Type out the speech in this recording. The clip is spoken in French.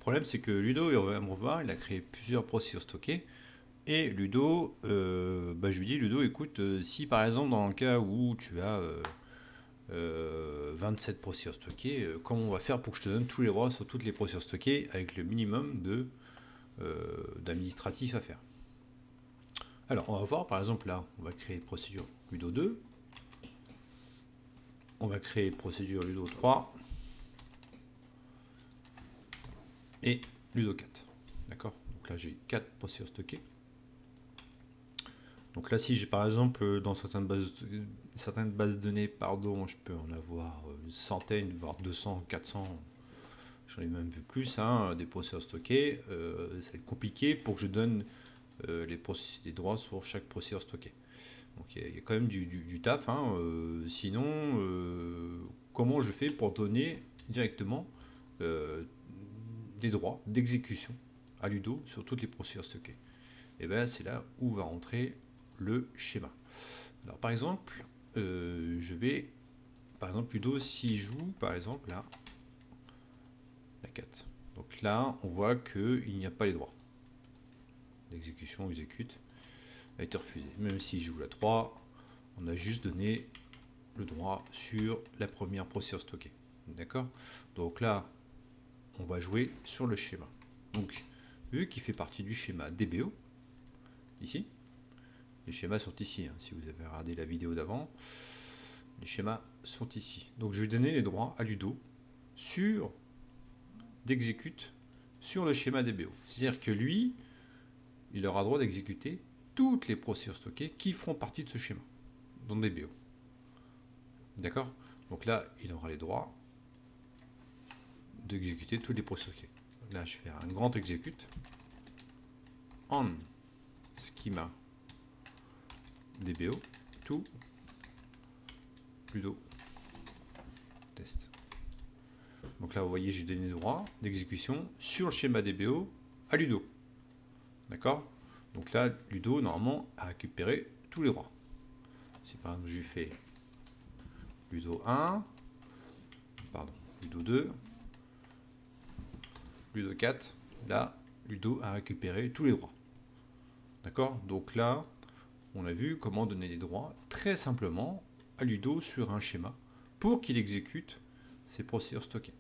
problème, c'est que Ludo, il va me revoir, il a créé plusieurs procédures stockées. Et Ludo, je lui dis, Ludo, écoute, si par exemple, dans le cas où tu as 27 procédures stockées, comment on va faire pour que je te donne tous les droits sur toutes les procédures stockées avec le minimum d'administratif à faire. Alors, on va voir, par exemple, là, on va créer procédure Ludo 2. On va créer procédure Ludo 3. Et Ludo 4. D'accord? Donc là, j'ai 4 procédures stockées. Donc là, si j'ai par exemple dans certaines bases de données, pardon, je peux en avoir une centaine, voire 200, 400, j'en ai même vu plus, hein, des procédures stockées, ça va être compliqué pour que je donne les droits sur chaque procédure stockée. Donc il y a quand même du taf, hein, sinon, comment je fais pour donner directement des droits d'exécution à Ludo sur toutes les procédures stockées? Et bien c'est là où va rentrer le schéma. Alors par exemple, je vais, par exemple, Ludo, s'il joue, par exemple, là, la 4. Donc là, on voit qu'il n'y a pas les droits. L'exécution exécute a été refusée. Même s'il joue la 3, on a juste donné le droit sur la première procédure stockée. D'accord? Donc là, on va jouer sur le schéma. Donc, vu qu'il fait partie du schéma DBO, ici, les schémas sont ici, hein, si vous avez regardé la vidéo d'avant. Les schémas sont ici. Donc je vais donner les droits à Ludo sur d'exécute sur le schéma DBO. C'est-à-dire que lui, il aura droit d'exécuter toutes les procédures stockées qui feront partie de ce schéma dans DBO. D'accord? Donc là, il aura les droits d'exécuter toutes les procédures stockées. Là, je fais un grand exécute en schema DBO, tout Ludo test. Donc là, vous voyez, j'ai donné le droit d'exécution sur le schéma DBO à Ludo. D'accord? Donc là, Ludo, normalement, a récupéré tous les droits. Si par exemple, je lui fais Ludo 1, pardon, Ludo 2, Ludo 4, là, Ludo a récupéré tous les droits. D'accord? Donc là, on a vu comment donner des droits très simplement à Ludo sur un schéma pour qu'il exécute ses procédures stockées.